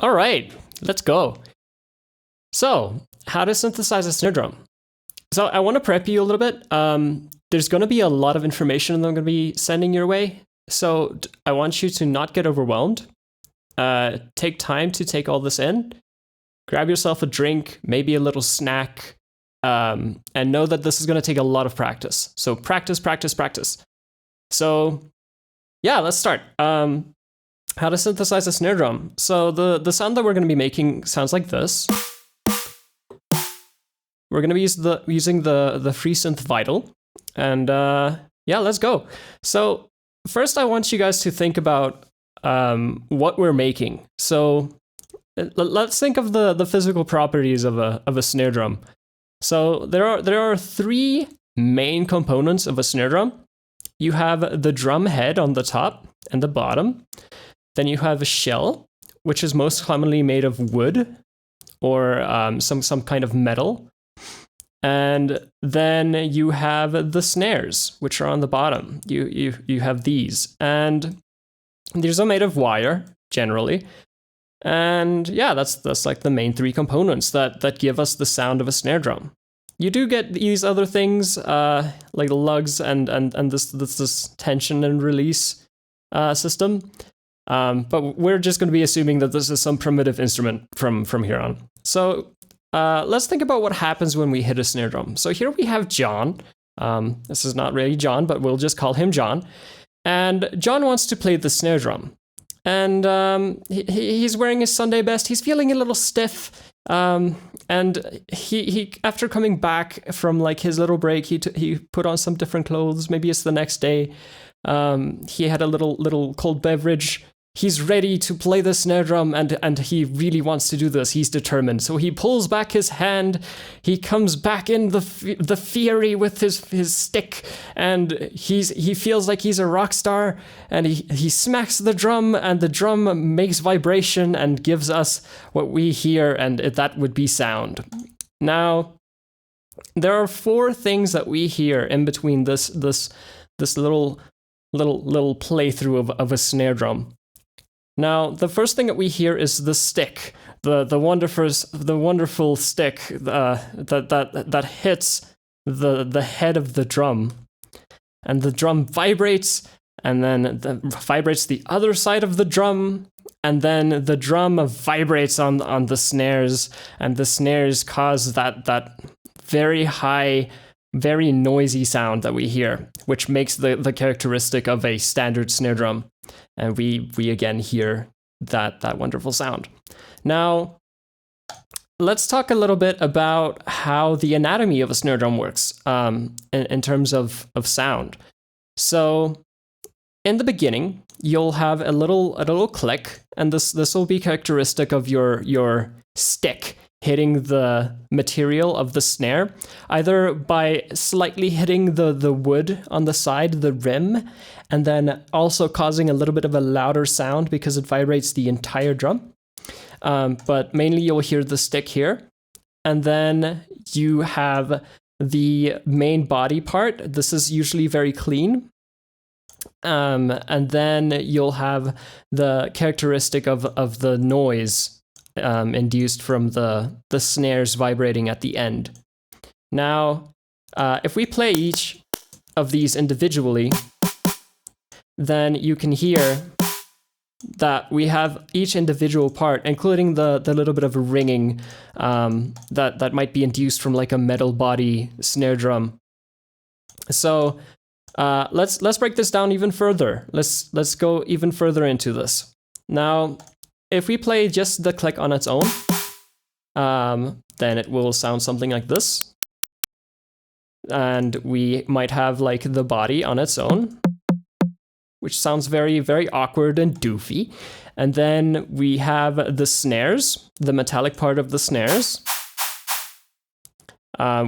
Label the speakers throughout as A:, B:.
A: All right, let's go. So, how to synthesize a snare drum. So I want to prep you a little bit. There's going to be a lot of information that I'm going to be sending your way. So I want you to not get overwhelmed. Take time to take all this in. Grab yourself a drink, maybe a little snack, and know that this is going to take a lot of practice. So practice, practice, practice. So yeah, let's start. How to synthesize a snare drum. So the sound that we're going to be making sounds like this. We're going to be using the free synth Vital. And yeah, let's go. So first I want you guys to think about what we're making. So let's think of the physical properties of a snare drum. So there are three main components of a snare drum. You have the drum head on the top and the bottom. Then you have a shell, which is most commonly made of wood or some kind of metal. And then you have the snares, which are on the bottom. You have these, and these are made of wire generally. And yeah, that's like the main three components that give us the sound of a snare drum. You do get these other things like the lugs and this tension and release system. But we're just going to be assuming that this is some primitive instrument from here on. So let's think about what happens when we hit a snare drum. So here we have John. This is not really John, but we'll just call him John. And John wants to play the snare drum. And he's wearing his Sunday best. He's feeling a little stiff. And he after coming back from like his little break, he put on some different clothes. Maybe it's the next day. He had a little cold beverage. He's ready to play the snare drum, and he really wants to do this. He's determined. So he pulls back his hand. He comes back in the fury with his stick, and he feels like he's a rock star. And he smacks the drum, and the drum makes vibration and gives us what we hear, and that would be sound. Now, there are four things that we hear in between this little playthrough of a snare drum. Now, the first thing that we hear is the stick, the wonderful stick that hits the head of the drum, and the drum vibrates, and then vibrates the other side of the drum, and then the drum vibrates on the snares, and the snares cause that very high, very noisy sound that we hear, which makes the characteristic of a standard snare drum. And we again hear that wonderful sound. Now, let's talk a little bit about how the anatomy of a snare drum works in terms of sound. So, in the beginning, you'll have a little click, and this will be characteristic of your stick hitting the material of the snare, either by slightly hitting the wood on the side, the rim, and then also causing a little bit of a louder sound because it vibrates the entire drum. But mainly you'll hear the stick here. And then you have the main body part. This is usually very clean. And then you'll have the characteristic of the noise induced from the snares vibrating at the end. Now, if we play each of these individually, then you can hear that we have each individual part, including the little bit of a ringing that might be induced from like a metal body snare drum. So let's break this down even further. Let's go even further into this. Now, if we play just the click on its own, then it will sound something like this. And we might have like the body on its own, which sounds very, very awkward and doofy. And then we have the snares, the metallic part of the snares,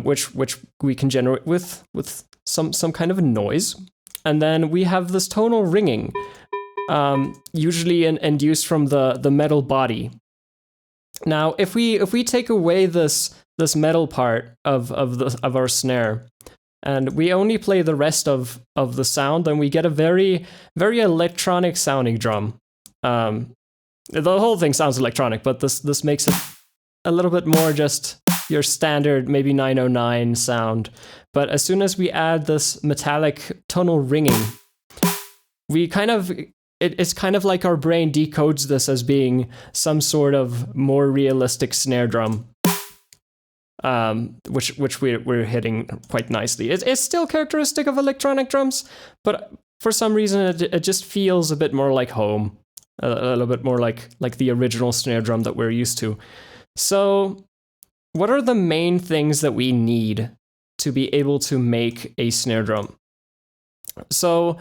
A: which we can generate with some kind of a noise. And then we have this tonal ringing, usually induced from the metal body. Now, if we take away this metal part of our snare, and we only play the rest of the sound, then we get a very, very electronic sounding drum. The whole thing sounds electronic, but this makes it a little bit more just your standard, maybe 909 sound. But as soon as we add this metallic tonal ringing, we kind of, it's kind of like our brain decodes this as being some sort of more realistic snare drum, which we're hitting quite nicely. It's still characteristic of electronic drums, but for some reason it just feels a bit more like home, a little bit more like the original snare drum that we're used to. So what are the main things that we need to be able to make a snare drum? So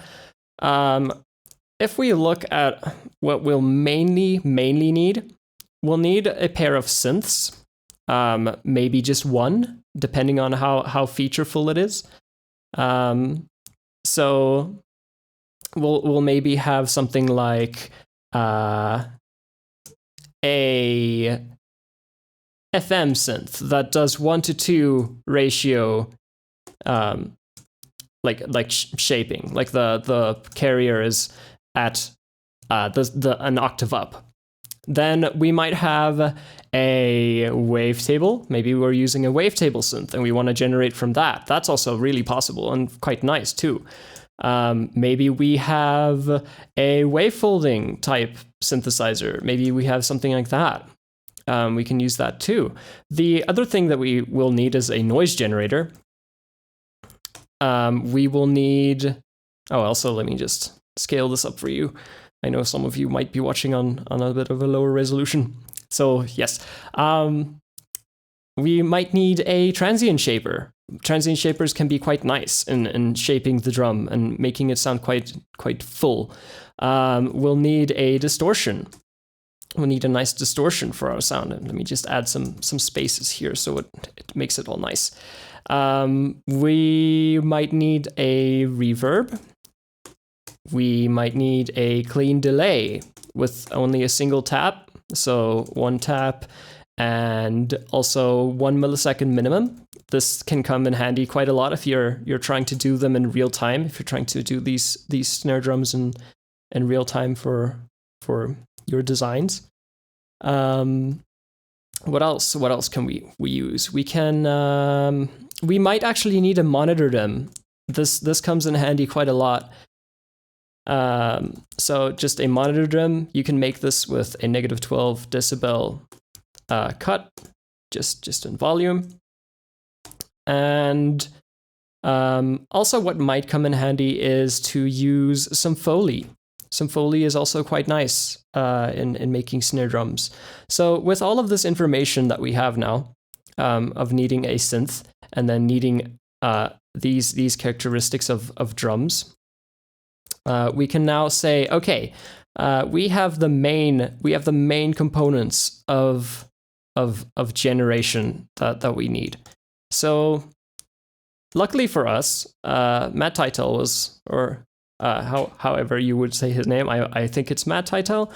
A: if we look at what we'll mainly need, we'll need a pair of synths, maybe just one, depending on how featureful it is. So we'll maybe have something like a FM synth that does 1:2 ratio, like shaping, like the carrier is at an octave up. Then we might have a wavetable. Maybe we're using a wavetable synth and we want to generate from that. That's also really possible and quite nice too. Maybe we have a wavefolding type synthesizer. Maybe we have something like that. We can use that too. The other thing that we will need is a noise generator. We will need... Oh, also, let me just scale this up for you. I know some of you might be watching on a bit of a lower resolution. So, yes. We might need a transient shaper. Transient shapers can be quite nice in shaping the drum and making it sound quite full. We'll need a distortion. We'll need a nice distortion for our sound. And let me just add some spaces here so it makes it all nice. We might need a reverb. We might need a clean delay with only a single tap. So one tap and also 1 millisecond minimum. This can come in handy quite a lot if you're trying to do them in real time. If you're trying to do these snare drums in real time for your designs. What else? What else can we use? We can we might actually need to monitor them. This comes in handy quite a lot. So just a monitor drum. You can make this with a -12 decibel cut, just in volume. And also what might come in handy is to use some Foley. Some Foley is also quite nice in making snare drums. So with all of this information that we have now, of needing a synth and then needing these characteristics of drums, we can now say, okay, we have the main components of generation that we need. So luckily for us, Matt Titel was, or however you would say his name, I think it's Matt Titel.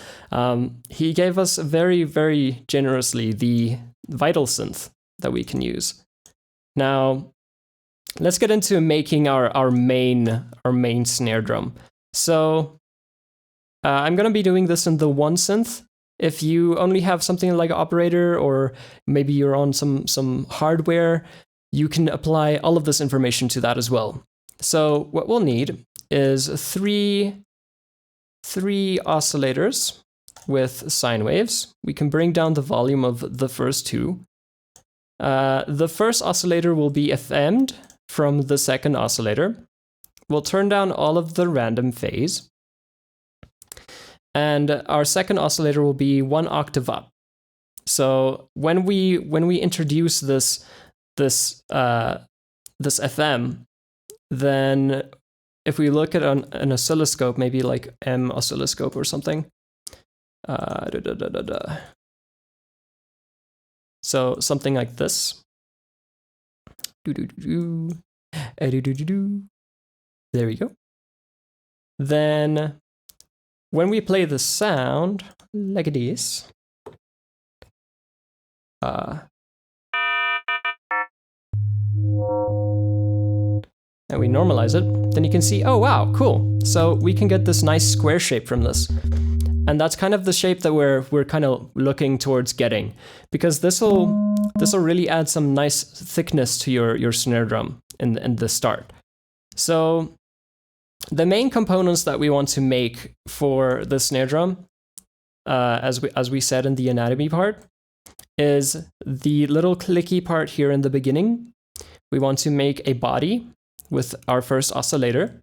A: He gave us very, very generously the Vital synth that we can use. Now, let's get into making our main snare drum. So I'm going to be doing this in the one synth. If you only have something like operator, or maybe you're on some hardware, you can apply all of this information to that as well. So what we'll need is three oscillators with sine waves. We can bring down the volume of the first two. The first oscillator will be FM'd from the second oscillator. We'll turn down all of the random phase. And our second oscillator will be 1 octave up. So when we introduce this FM, then if we look at an oscilloscope, maybe like M oscilloscope or something. So something like this. There we go. Then when we play the sound like this, and we normalize it, then you can see, oh wow, cool. So we can get this nice square shape from this. And that's kind of the shape that we're kind of looking towards getting, because this will really add some nice thickness to your snare drum in the start. So the main components that we want to make for the snare drum, as we said in the anatomy part, is the little clicky part here in the beginning. We want to make a body with our first oscillator.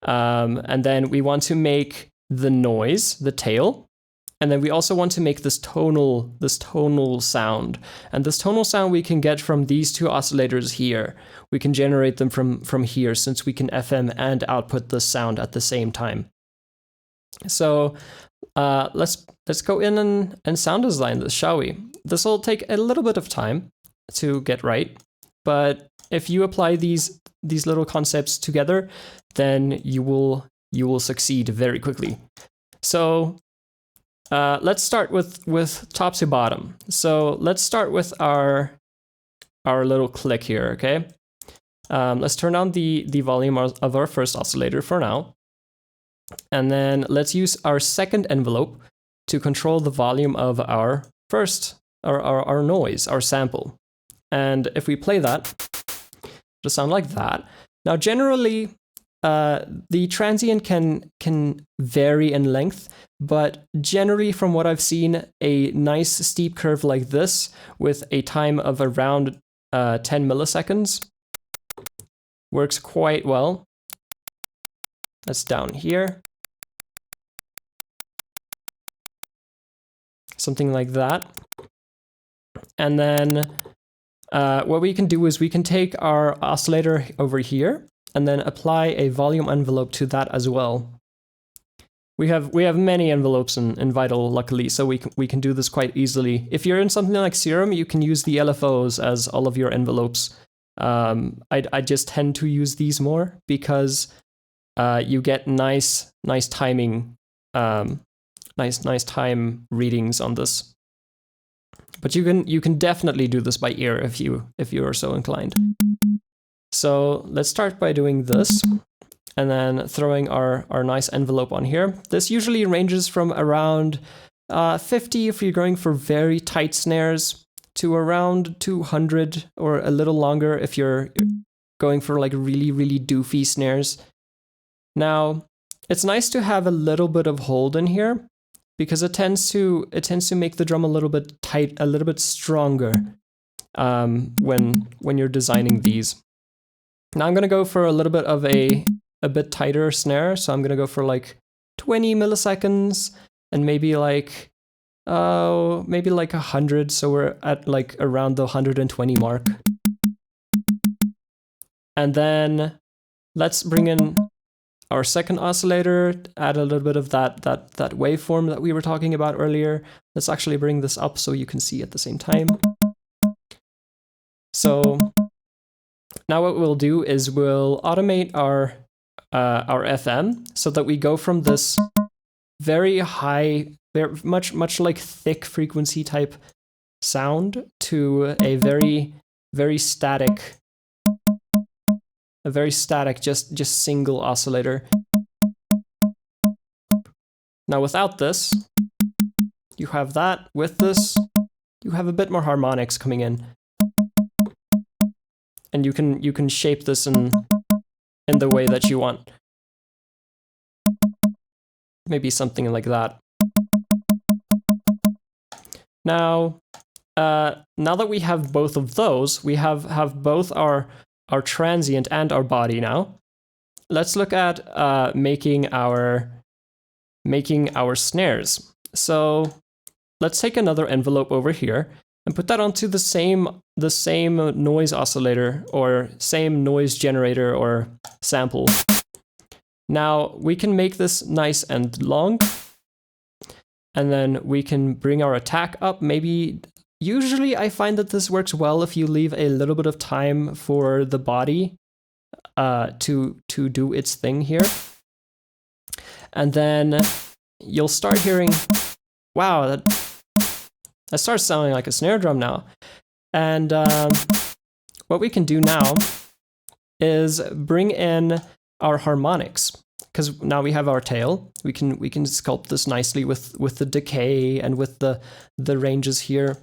A: And then we want to make the noise, the tail. And then we also want to make this tonal sound. And this tonal sound we can get from these two oscillators here. We can generate them from here, since we can FM and output the sound at the same time. So let's go in and sound design this, shall we? This will take a little bit of time to get right, but if you apply these little concepts together, then you will succeed very quickly. So let's start with top to bottom. So let's start with our little click here, okay? Let's turn on the volume of our first oscillator for now. And then let's use our second envelope to control the volume of our first, our noise, our sample. And if we play that, it'll sound like that. Now, generally, the transient can vary in length, but generally from what I've seen, a nice steep curve like this with a time of around 10 milliseconds works quite well. That's down here. Something like that. And then what we can do is we can take our oscillator over here and then apply a volume envelope to that as well. We have many envelopes in Vital, luckily, so we can do this quite easily. If you're in something like Serum, you can use the LFOs as all of your envelopes. I just tend to use these more because you get nice timing, nice time readings on this. But you can definitely do this by ear if you are so inclined. So let's start by doing this, and then throwing our nice envelope on here. This usually ranges from around 50 if you're going for very tight snares, to around 200 or a little longer if you're going for like really doofy snares. Now, it's nice to have a little bit of hold in here, because it tends to make the drum a little bit tight, a little bit stronger when you're designing these. Now I'm gonna go for a little bit of a bit tighter snare, so I'm gonna go for like 20 milliseconds and maybe like 100, so we're at like around the 120 mark. And then let's bring in our second oscillator, add a little bit of that waveform that we were talking about earlier. Let's actually bring this up so you can see at the same time. So now what we'll do is we'll automate our FM so that we go from this very high, very much like thick frequency type sound to a very static, just single oscillator. Now without this, you have that. With this, you have a bit more harmonics coming in, and you can shape this in the way that you want. Maybe something like that. Now that we have both of those, we have both our transient and our body now. Let's look at making our snares. So let's take another envelope over here and put that onto the same noise oscillator or same noise generator or sample. Now we can make this nice and long, and then we can bring our attack up. Maybe usually I find that this works well if you leave a little bit of time for the body to do its thing here. And then you'll start hearing, wow, that starts sounding like a snare drum now. And what we can do now is bring in our harmonics. because now we have our tail. We can sculpt this nicely with the decay and with the ranges here.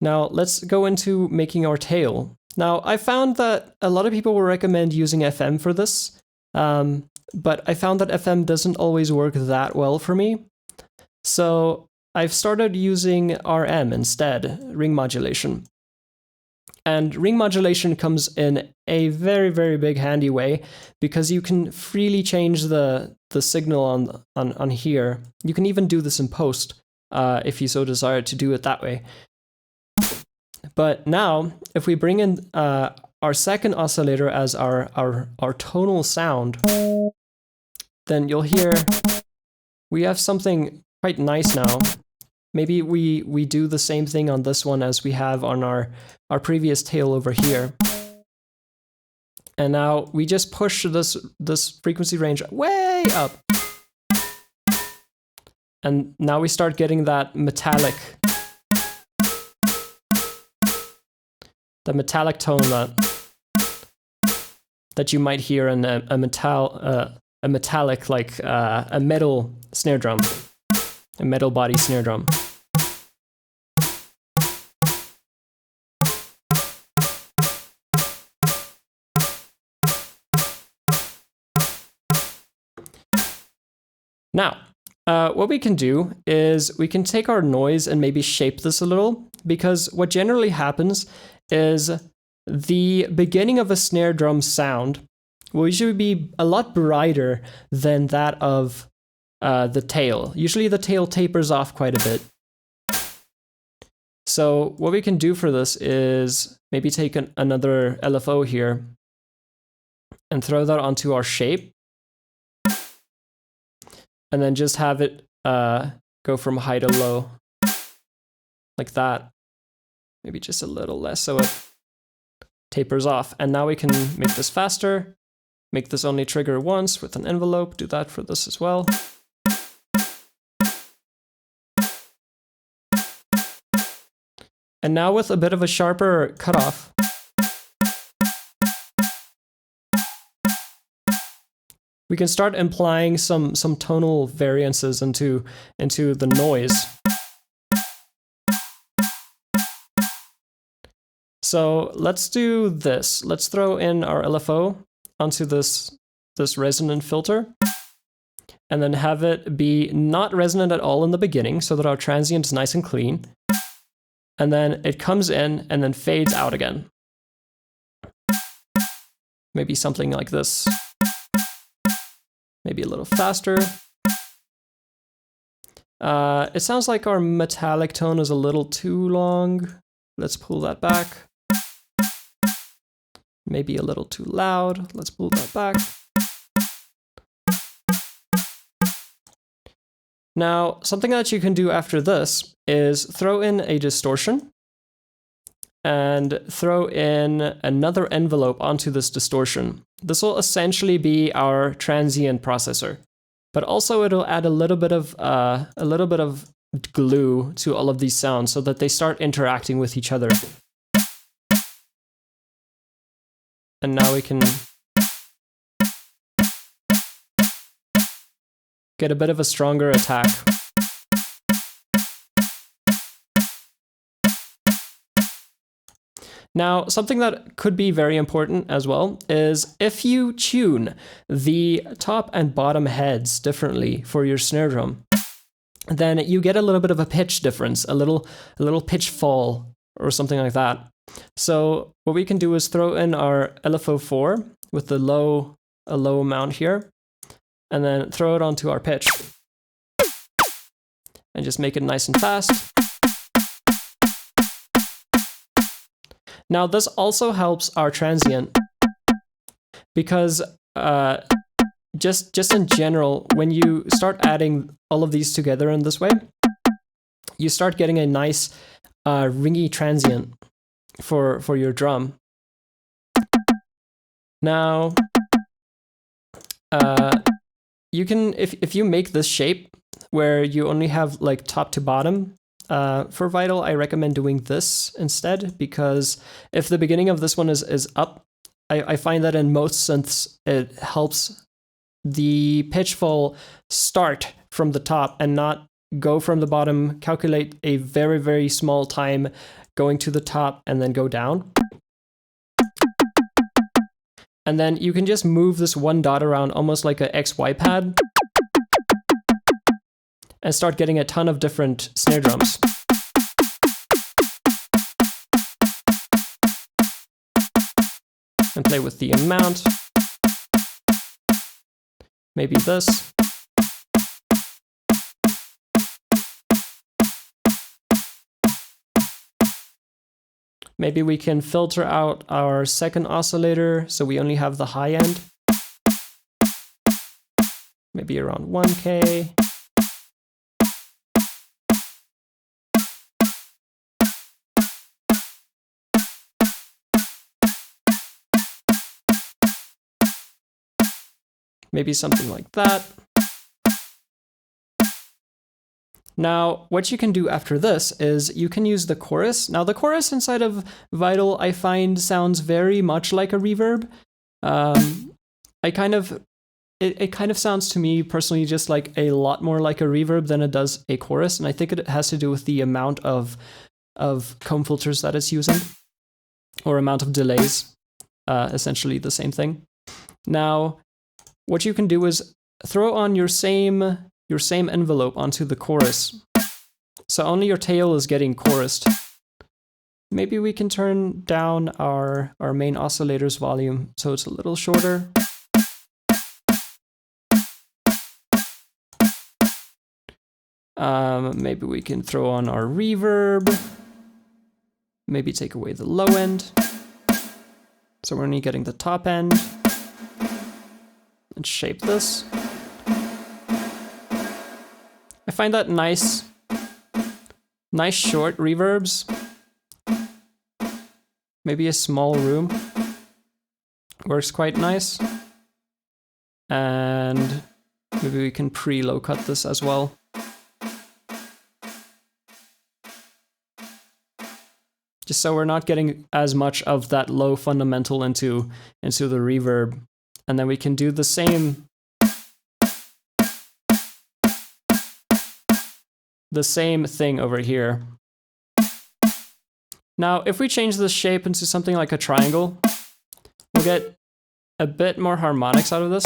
A: Now let's go into making our tail. Now I found that a lot of people will recommend using FM for this, but I found that FM doesn't always work that well for me. So I've started using RM instead, ring modulation. And ring modulation comes in a very, very big handy way because you can freely change the signal on here. You can even do this in post if you so desire to do it that way. But now, if we bring in our second oscillator as our tonal sound, then you'll hear we have something quite nice now. Maybe we do the same thing on this one as we have on our previous tail over here. And now we just push this frequency range way up. And now we start getting that metallic tone that you might hear in a metallic, like a metal snare drum, a metal body snare drum. Now, what we can do is we can take our noise and maybe shape this a little, because what generally happens is the beginning of a snare drum sound will usually be a lot brighter than that of the tail. Usually the tail tapers off quite a bit. So what we can do for this is maybe take another LFO here and throw that onto our shape. And then just have it go from high to low, like that. Maybe just a little less so it tapers off. And now we can make this faster, make this only trigger once with an envelope, do that for this as well. And now with a bit of a sharper cutoff, we can start implying some tonal variances into the noise. So let's do this. Let's throw in our LFO onto this resonant filter, and then have it be not resonant at all in the beginning so that our transient is nice and clean. And then it comes in and then fades out again. Maybe something like this. Maybe a little faster. It sounds like our metallic tone is a little too long. Let's pull that back. Maybe a little too loud. Let's pull that back. Now, something that you can do after this is throw in a distortion and throw in another envelope onto this distortion. This will essentially be our transient processor, but also it'll add a little bit of glue to all of these sounds so that they start interacting with each other. And now we can get a bit of a stronger attack. Now, something that could be very important as well is if you tune the top and bottom heads differently for your snare drum, then you get a little bit of a pitch difference, a little pitch fall or something like that. So what we can do is throw in our LFO4 with a low amount here, and then throw it onto our pitch and just make it nice and fast. Now this also helps our transient because just in general, when you start adding all of these together in this way, you start getting a nice ringy transient for your drum. Now, you can, if you make this shape where you only have like top to bottom, for Vital, I recommend doing this instead, because if the beginning of this one is up, I find that in most synths, it helps the pitch will start from the top and not go from the bottom, calculate a very, very small time going to the top and then go down. And then you can just move this one dot around almost like a XY pad and start getting a ton of different snare drums. And play with the amount. Maybe this. Maybe we can filter out our second oscillator so we only have the high end. Maybe around 1K. Maybe something like that. Now, what you can do after this is you can use the chorus. Now, the chorus inside of Vital, I find, sounds very much like a reverb. It kind of sounds to me personally just like a lot more like a reverb than it does a chorus, and I think it has to do with the amount of comb filters that it's using, or amount of delays. Essentially the same thing. Now, what you can do is throw on your same envelope onto the chorus. So only your tail is getting chorused. Maybe we can turn down our main oscillator's volume so it's a little shorter. Maybe we can throw on our reverb. Maybe take away the low end. So we're only getting the top end. And shape this. I find that nice short reverbs. Maybe a small room works quite nice. And maybe we can pre-low cut this as well. Just so we're not getting as much of that low fundamental into the reverb. And then we can do the same thing over here. Now, if we change the shape into something like a triangle, we'll get a bit more harmonics out of this.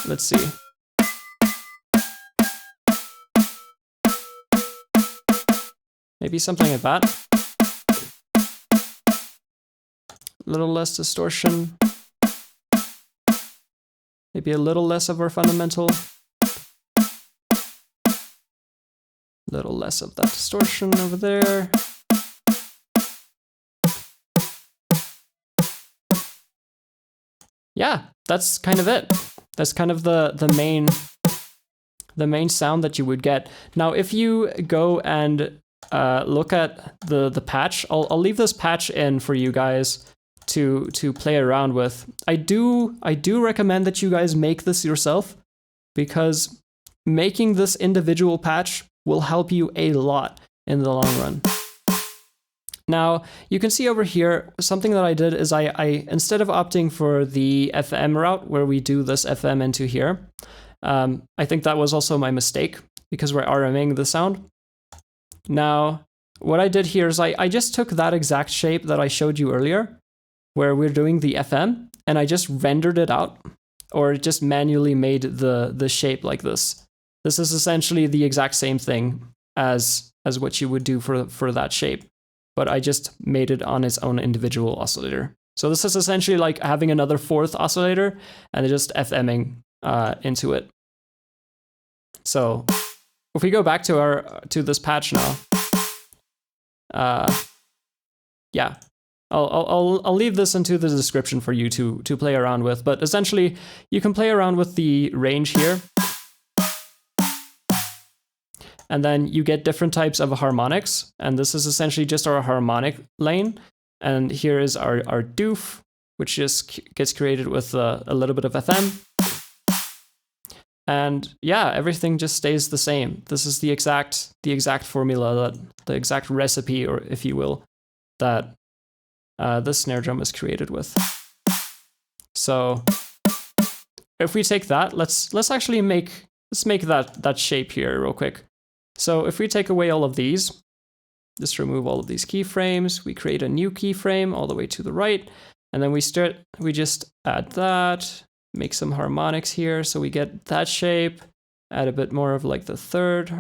A: Let's see. Maybe something like that. A little less distortion. Maybe a little less of our fundamental. A little less of that distortion over there. Yeah, that's kind of it. That's kind of the main sound that you would get. Now, if you go and look at the patch, I'll leave this patch in for you guys to play around with. I do recommend that you guys make this yourself, because making this individual patch will help you a lot in the long run. Now, you can see over here, something that I did is I instead of opting for the FM route where we do this FM into here, I think that was also my mistake because we're RMing the sound. Now, what I did here is I just took that exact shape that I showed you earlier, where we're doing the FM, and I just rendered it out, or just manually made the shape like this. This is essentially the exact same thing as what you would do for that shape, but I just made it on its own individual oscillator. So this is essentially like having another fourth oscillator and just FMing into it. So if we go back to this patch now, yeah, I'll leave this into the description for you to play around with. But essentially, you can play around with the range here, and then you get different types of harmonics. And this is essentially just our harmonic lane. And here is our doof, which just gets created with a little bit of FM. And yeah, everything just stays the same. This is the exact formula, the exact recipe, or if you will, that this snare drum is created with. So if we take that, let's actually make that shape here real quick. So if we take away all of these, just remove all of these keyframes, we create a new keyframe all the way to the right, and then we just add that, make some harmonics here, so we get that shape, add a bit more of like the fifth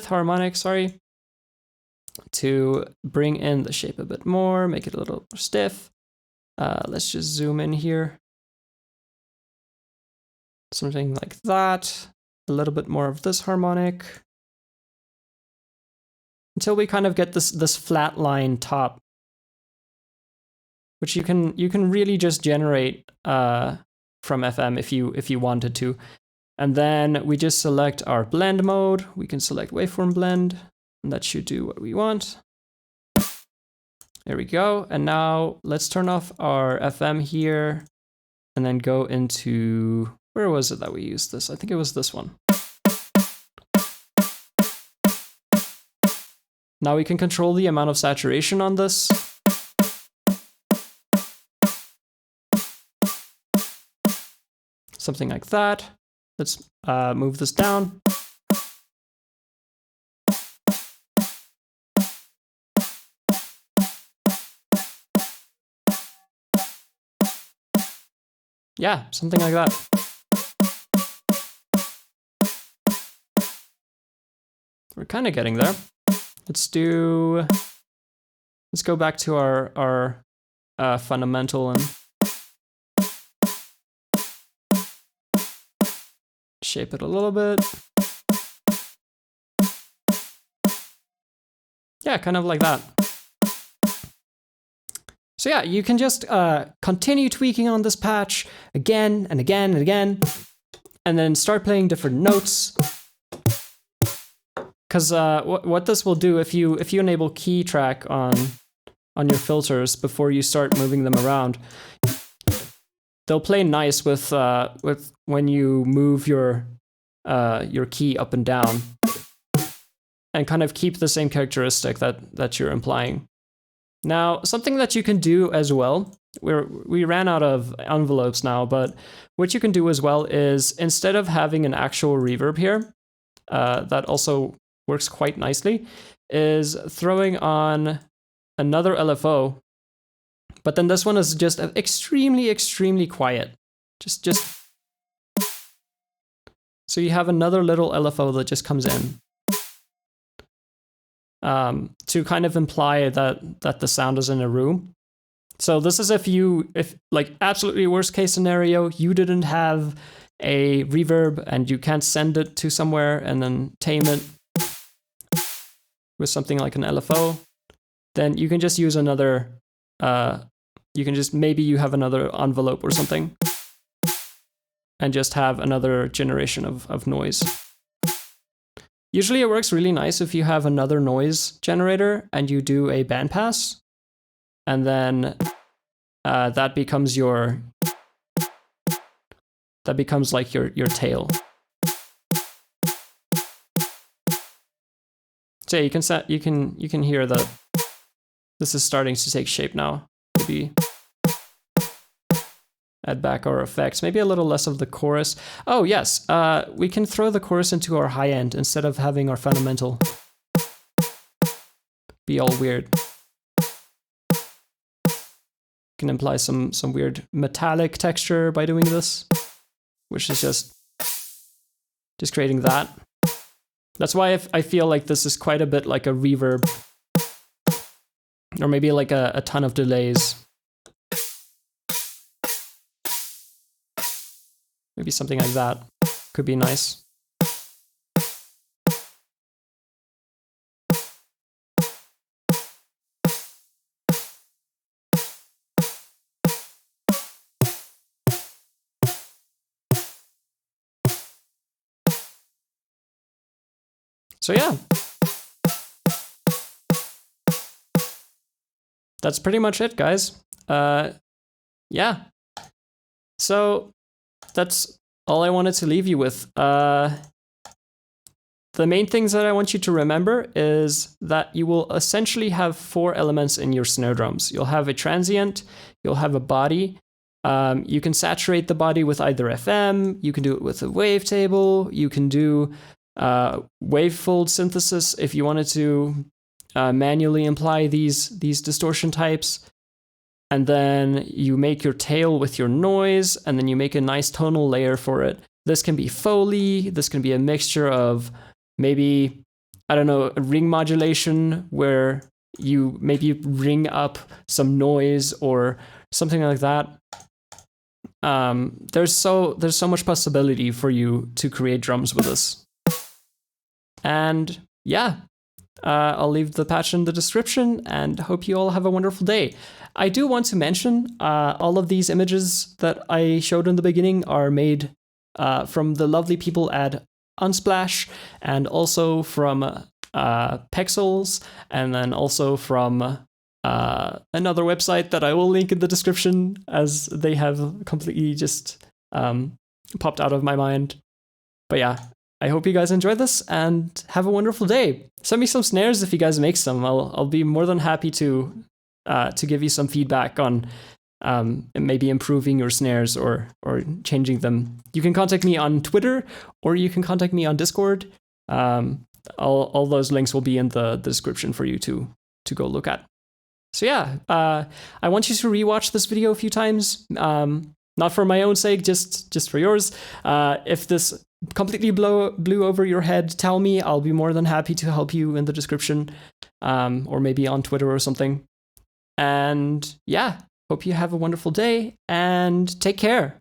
A: harmonic, sorry, to bring in the shape a bit more, make it a little more stiff. Let's just zoom in here. Something like that. A little bit more of this harmonic. Until we kind of get this flat line top, which you can really just generate from FM if you wanted to. And then we just select our blend mode. We can select waveform blend, and that should do what we want. There we go. And now let's turn off our FM here and then go into, where was it that we used this? I think it was this one. Now we can control the amount of saturation on this. Something like that. Let's move this down. Yeah, something like that. We're kind of getting there. Let's go back to our fundamental and shape it a little bit. Yeah, kind of like that. So yeah, you can just continue tweaking on this patch again and again and again, and then start playing different notes. Because what this will do, if you enable key track on your filters before you start moving them around, they'll play nice with when you move your key up and down, and kind of keep the same characteristic that you're implying. Now, something that you can do as well, we ran out of envelopes now, but what you can do as well is, instead of having an actual reverb here, that also works quite nicely, is throwing on another LFO, but then this one is just extremely, extremely quiet. Just so you have another little LFO that just comes in. To kind of imply that the sound is in a room. So this is if like absolutely worst case scenario, you didn't have a reverb and you can't send it to somewhere and then tame it with something like an LFO, then you can just use another, maybe you have another envelope or something and just have another generation of noise. Usually it works really nice if you have another noise generator and you do a bandpass, and then that becomes like your tail. So yeah, you can hear that this is starting to take shape now. Maybe add back our effects, maybe a little less of the chorus. Oh yes, we can throw the chorus into our high end instead of having our fundamental be all weird. Can imply some weird metallic texture by doing this, which is just creating that. That's why I feel like this is quite a bit like a reverb, or maybe like a ton of delays. Maybe something like that could be nice. So yeah, that's pretty much it, guys. Yeah. So that's all I wanted to leave you with. The main things that I want you to remember is that you will essentially have 4 elements in your snare drums. You'll have a transient, you'll have a body, You can saturate the body with either FM, you can do it with a wavetable, you can do wavefold synthesis if you wanted to manually apply these distortion types. And then you make your tail with your noise, and then you make a nice tonal layer for it. This can be Foley, this can be a mixture of maybe, I don't know, a ring modulation where you maybe ring up some noise or something like that. There's so much possibility for you to create drums with this. And yeah, I'll leave the patch in the description and hope you all have a wonderful day. I do want to mention all of these images that I showed in the beginning are made from the lovely people at Unsplash, and also from Pexels, and then also from another website that I will link in the description, as they have completely just popped out of my mind. But yeah, I hope you guys enjoyed this and have a wonderful day. Send me some snares if you guys make some. I'll be more than happy to give you some feedback on maybe improving your snares or changing them. You can contact me on Twitter, or you can contact me on Discord. All those links will be in the description for you to go look at. So yeah, I want you to rewatch this video a few times, not for my own sake, just for yours. If this completely blew over your head, tell me. I'll be more than happy to help you in the description, or maybe on Twitter or something. And yeah, hope you have a wonderful day and take care.